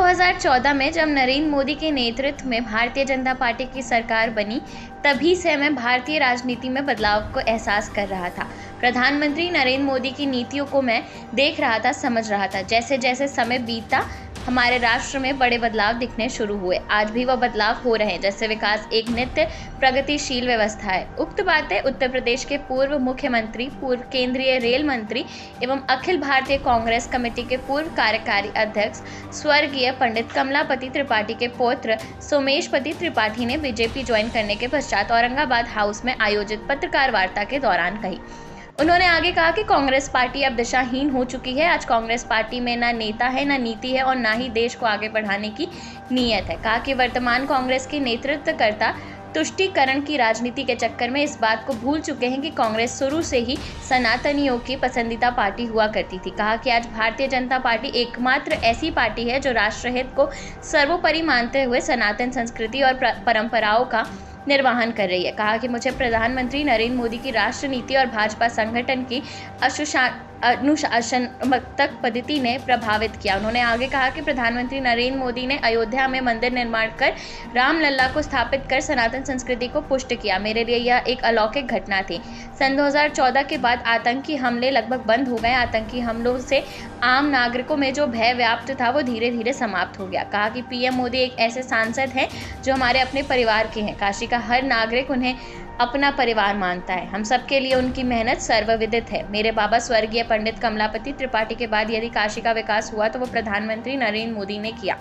2014 में जब नरेंद्र मोदी के नेतृत्व में भारतीय जनता पार्टी की सरकार बनी, तभी से मैं भारतीय राजनीति में बदलाव को एहसास कर रहा था। प्रधानमंत्री नरेंद्र मोदी की नीतियों को मैं देख रहा था, समझ रहा था। जैसे जैसे समय बीता, हमारे राष्ट्र में बड़े बदलाव दिखने शुरू हुए। आज भी वह बदलाव हो रहे हैं, जैसे विकास एक नित्य प्रगतिशील व्यवस्था है। उक्त बातें उत्तर प्रदेश के पूर्व मुख्यमंत्री, पूर्व केंद्रीय रेल मंत्री एवं अखिल भारतीय कांग्रेस कमेटी के पूर्व कार्यकारी अध्यक्ष स्वर्गीय पंडित कमलापति त्रिपाठी के पौत्र सोमेशपति त्रिपाठी ने बीजेपी ज्वाइन करने के पश्चात औरंगाबाद हाउस में आयोजित पत्रकार वार्ता के दौरान कही। उन्होंने आगे कहा कि कांग्रेस पार्टी अब दिशाहीन हो चुकी है। आज कांग्रेस पार्टी में ना नेता है, ना नीति है और ना ही देश को आगे बढ़ाने की नीयत है। कहा कि वर्तमान कांग्रेस के नेतृत्वकर्ता तुष्टीकरण की राजनीति के चक्कर में इस बात को भूल चुके हैं कि कांग्रेस शुरू से ही सनातनियों की पसंदीदा पार्टी हुआ करती थी। कहा कि आज भारतीय जनता पार्टी एकमात्र ऐसी पार्टी है जो राष्ट्रहित को सर्वोपरि मानते हुए सनातन संस्कृति और परंपराओं का निर्वहन कर रही है। कहा कि मुझे प्रधानमंत्री नरेंद्र मोदी की राष्ट्र नीति और भाजपा संगठन की अनुशासनात्मक पद्धति ने प्रभावित किया। उन्होंने आगे कहा कि प्रधानमंत्री नरेंद्र मोदी ने अयोध्या में मंदिर निर्माण कर रामलला को स्थापित कर सनातन संस्कृति को पुष्ट किया। मेरे लिए यह एक अलौकिक घटना थी। सन 2014 के बाद आतंकी हमले लगभग बंद हो गए। आतंकी हमलों से आम नागरिकों में जो भय व्याप्त था वो धीरे धीरे समाप्त हो गया। कहा कि पीएम मोदी एक ऐसे सांसद हैं जो हमारे अपने परिवार के हैं। काशी का हर नागरिक उन्हें अपना परिवार मानता है। हम सबके लिए उनकी मेहनत सर्वविदित है। मेरे बाबा स्वर्गीय पंडित कमलापति त्रिपाठी के बाद यदि काशी का विकास हुआ तो वो प्रधानमंत्री नरेंद्र मोदी ने किया।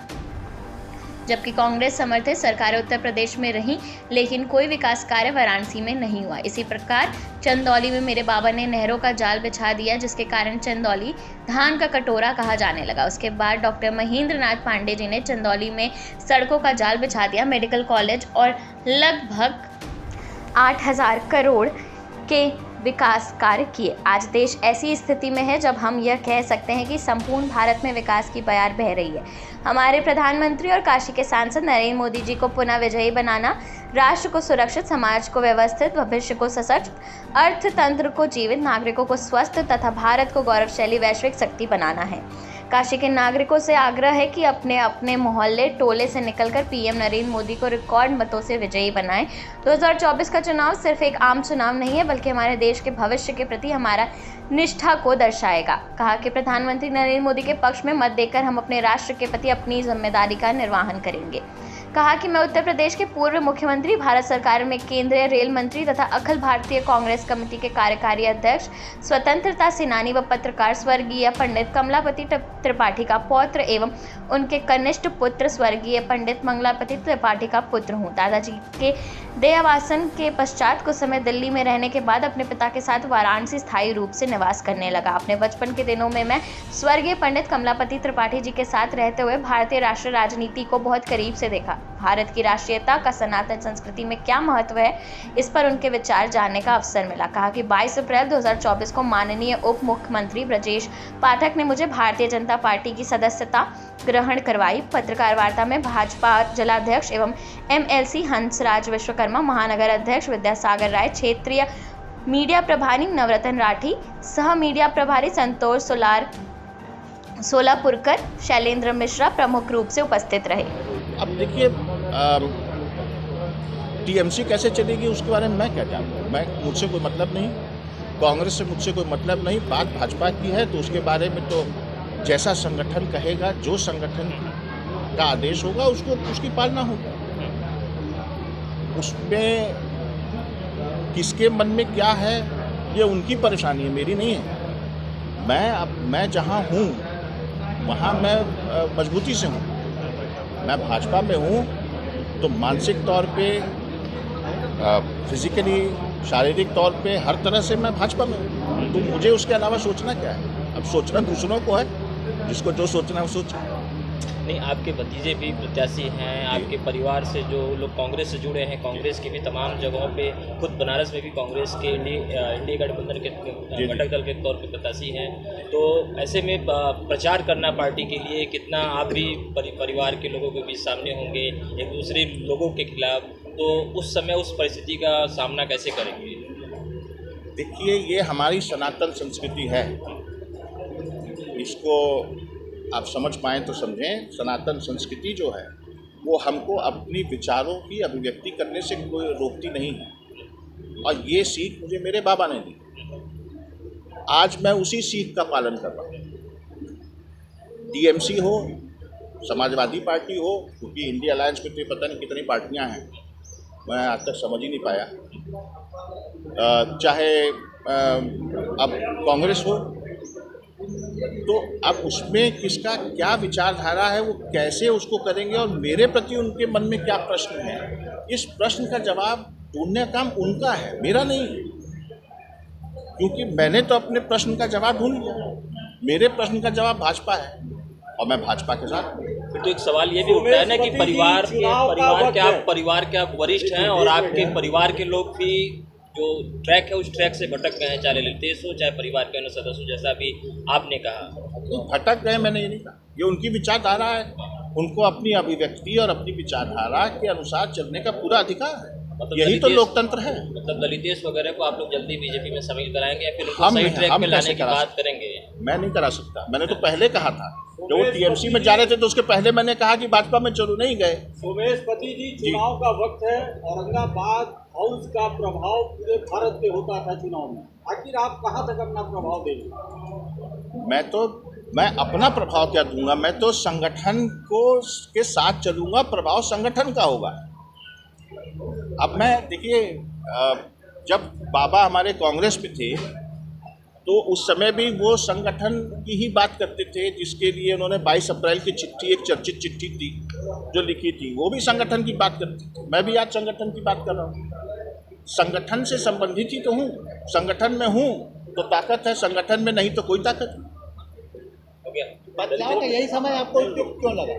जबकि कांग्रेस समर्थित सरकारें उत्तर प्रदेश में रहीं, लेकिन कोई विकास कार्य वाराणसी में नहीं हुआ। इसी प्रकार चंदौली में मेरे बाबा ने नहरों का जाल बिछा दिया, जिसके कारण चंदौली धान का कटोरा कहा जाने लगा। उसके बाद डॉक्टर महेंद्र नाथ पांडे जी ने चंदौली में सड़कों का जाल बिछा दिया, मेडिकल कॉलेज और लगभग 8,000 करोड़ के विकास कार्य किए। आज देश ऐसी स्थिति में है जब हम यह कह सकते हैं कि संपूर्ण भारत में विकास की बयार बह रही है। हमारे प्रधानमंत्री और काशी के सांसद नरेंद्र मोदी जी को पुनः विजयी बनाना, राष्ट्र को सुरक्षित, समाज को व्यवस्थित, भविष्य को सशक्त, अर्थतंत्र को जीवित, नागरिकों को स्वस्थ तथा भारत को गौरवशाली वैश्विक शक्ति बनाना है। काशी के नागरिकों से आग्रह है कि अपने अपने मोहल्ले टोले से निकलकर पीएम नरेंद्र मोदी को रिकॉर्ड मतों से विजयी बनाएं। 2024 का चुनाव सिर्फ एक आम चुनाव नहीं है, बल्कि हमारे देश के भविष्य के प्रति हमारा निष्ठा को दर्शाएगा। कहा कि प्रधानमंत्री नरेंद्र मोदी के पक्ष में मत देकर हम अपने राष्ट्र के प्रति अपनी जिम्मेदारी का निर्वहन करेंगे। कहा कि मैं उत्तर प्रदेश के पूर्व मुख्यमंत्री, भारत सरकार में केंद्रीय रेल मंत्री तथा अखिल भारतीय कांग्रेस कमेटी के कार्यकारी अध्यक्ष, स्वतंत्रता सेनानी व पत्रकार स्वर्गीय पंडित कमलापति त्रिपाठी का पौत्र एवं उनके कनिष्ठ पुत्र स्वर्गीय पंडित मंगलापति त्रिपाठी का पुत्र हूँ। दादाजी के देहावसान के पश्चात कुछ समय दिल्ली में रहने के बाद अपने पिता के साथ वाराणसी स्थायी रूप से निवास करने लगा। अपने बचपन के दिनों में मैं स्वर्गीय पंडित कमलापति त्रिपाठी जी के साथ रहते हुए भारतीय राष्ट्रीय राजनीति को बहुत करीब से देखा। भारत की राष्ट्रीयता का सनातन संस्कृति में क्या महत्व है, इस पर उनके विचार जानने का अवसर मिला। कहा कि 22 अप्रैल 2024 को माननीय उप मुख्यमंत्री ब्रजेश पाठक ने मुझे भारतीय जनता पार्टी की सदस्यता ग्रहण करवाई। पत्रकार वार्ता में भाजपा जिलाध्यक्ष एवं एमएलसी हंसराज विश्वकर्मा, महानगर अध्यक्ष विद्यासागर राय, क्षेत्रीय मीडिया प्रभारी नवरत्न राठी, सह मीडिया प्रभारी संतोष सोलापुरकर, शैलेंद्र मिश्रा प्रमुख रूप से उपस्थित रहे। अब देखिए, टीएमसी कैसे चलेगी उसके बारे में मैं क्या जानूँ। मुझसे कोई मतलब नहीं, कांग्रेस से मुझसे कोई मतलब नहीं। बात भाजपा की है तो उसके बारे में तो जैसा संगठन कहेगा, जो संगठन का आदेश होगा उसकी पालना होगी। उसमें किसके मन में क्या है ये उनकी परेशानी है, मेरी नहीं है। मैं जहाँ हूँ वहाँ मैं मजबूती से हूँ। मैं भाजपा में हूँ तो मानसिक तौर पे, फिजिकली, शारीरिक तौर पे, हर तरह से मैं भाजपा में हूँ। तो मुझे उसके अलावा सोचना क्या है? अब सोचना दूसरों को है, जिसको जो सोचना है वो सोचे। नहीं, आपके भतीजे भी प्रत्याशी हैं, आपके परिवार से जो लोग कांग्रेस से जुड़े हैं, कांग्रेस की भी तमाम जगहों पे, खुद बनारस में भी कांग्रेस के इंडिया गठबंधन के घटक दल के तौर पे प्रत्याशी हैं। तो ऐसे में प्रचार करना पार्टी के लिए, कितना आप भी परिवार के लोगों के बीच सामने होंगे एक दूसरे लोगों के खिलाफ, तो उस समय उस परिस्थिति का सामना कैसे करेंगे? देखिए, ये हमारी सनातन संस्कृति है, इसको आप समझ पाएँ तो समझें, सनातन संस्कृति जो है वो हमको अपनी विचारों की अभिव्यक्ति करने से कोई रोकती नहीं है, और ये सीख मुझे मेरे बाबा ने दी। आज मैं उसी सीख का पालन कर रहा हूँ। टीएमसी हो, समाजवादी पार्टी हो, क्योंकि इंडिया अलायंस में तो पता नहीं कितनी पार्टियां हैं, मैं आज तक समझ ही नहीं पाया। चाहे अब कांग्रेस हो, तो अब उसमें किसका क्या विचारधारा है, वो कैसे उसको करेंगे और मेरे प्रति उनके मन में क्या प्रश्न है, इस प्रश्न का जवाब ढूंढने का काम उनका है, मेरा नहीं। क्योंकि मैंने तो अपने प्रश्न का जवाब ढूंढ लिया, मेरे प्रश्न का जवाब भाजपा है और मैं भाजपा के साथ। फिर तो एक सवाल ये भी उठता है ना कि परिवार के आप वरिष्ठ हैं और आपके परिवार के लोग भी जो ट्रैक है उस ट्रैक से भटक गए हैं, चाहे ललितेश हो चाहे परिवार के अन्य सदस्य हो, जैसा अभी आपने कहा। तो भटक गए मैंने ये नहीं कहा, ये उनकी विचारधारा है, उनको अपनी अभिव्यक्ति और अपनी विचारधारा के अनुसार चलने का पूरा अधिकार है। मतलब यही तो लोकतंत्र है। मतलब ललितेश वगैरह को आप लोग जल्दी बीजेपी में शामिल कराएंगे या फिर उनको सही ट्रैक पे लाने की बात करेंगे? मैं नहीं करा सकता, मैंने तो पहले कहा था, जब वो टीएमसी में जा रहे थे तो उसके पहले मैंने कहा कि भाजपा में चलो, नहीं गए। सोमेश पति जी, चुनाव का वक्त है, औरंगाबाद हाउस का प्रभाव पूरे भारत पे होता था चुनाव में, आखिर आप कहाँ तक अपना प्रभाव देंगे? मैं अपना प्रभाव क्या दूंगा, मैं तो संगठन को के साथ चलूंगा, प्रभाव संगठन का होगा। अब मैं देखिए, जब बाबा हमारे कांग्रेस में थे तो उस समय भी वो संगठन की ही बात करते थे, जिसके लिए उन्होंने 22 अप्रैल की चिट्ठी, एक चर्चित चिट्ठी थी जो लिखी थी, वो भी संगठन की बात करते थे। मैं भी आज संगठन की बात कर रहा हूँ, संगठन से संबंधित ही तो हूँ, संगठन में हूँ तो ताकत है, संगठन में नहीं तो कोई ताकत नहीं। बदलाव का यही समय आपको उपयुक्त क्यों लगा?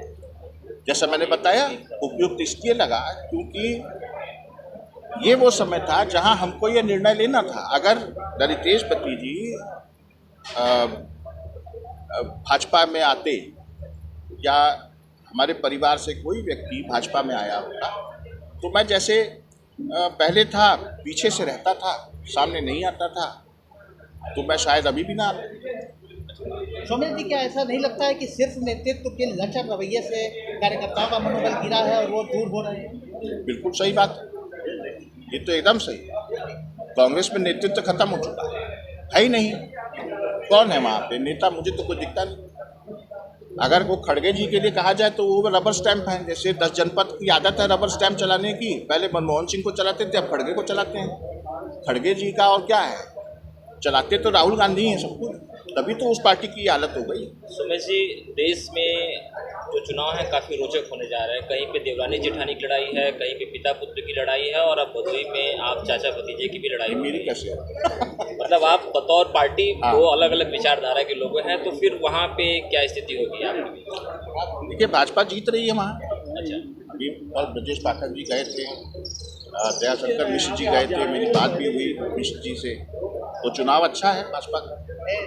जैसा मैंने बताया, उपयुक्त इसलिए लगा क्योंकि ये वो समय था जहां हमको ये निर्णय लेना था। अगर ललितेश पति जी भाजपा में आते या हमारे परिवार से कोई व्यक्ति भाजपा में आया होता तो मैं जैसे पहले था, पीछे से रहता था, सामने नहीं आता था, तो मैं शायद अभी भी ना आता। सोमेश जी, क्या ऐसा नहीं लगता है कि सिर्फ नेतृत्व के लचर रवैये से कार्यकर्ताओं का मनोबल गिरा है और वो दूर हो रहे हैं? बिल्कुल सही बात है, ये तो एकदम सही। कांग्रेस में नेतृत्व खत्म हो चुका है ही नहीं। कौन है वहाँ पे नेता? मुझे तो कोई दिखता नहीं। अगर वो खड़गे जी के लिए कहा जाए तो वो रबर स्टैंप है, जैसे 10 जनपद की आदत है रबर स्टैंप चलाने की। पहले मनमोहन सिंह को चलाते थे, अब खड़गे को चलाते हैं। खड़गे जी का और क्या है, चलाते तो राहुल गांधी हैं सब कुछ, तभी तो उस पार्टी की हालत हो गई। सुमेश जी, देश में जो चुनाव है काफ़ी रोचक होने जा रहे हैं। कहीं पे देवरानी जेठानी की लड़ाई है, कहीं पे पिता पुत्र की लड़ाई है और अब भदोही में आप चाचा भतीजे की भी लड़ाई। मेरी कैसे मतलब आप बतौर पार्टी दो अलग अलग विचारधारा के लोग हैं, तो फिर वहाँ पे क्या स्थिति होगी आपकी? देखिए, भाजपा जीत रही है वहाँ। अच्छा, अभी और ब्रजेश पाठक जी गए थे, दयाशंकर मिश्र जी गए थे, मेरी बात भी हुई मिश्र जी से, तो चुनाव अच्छा है भाजपा का।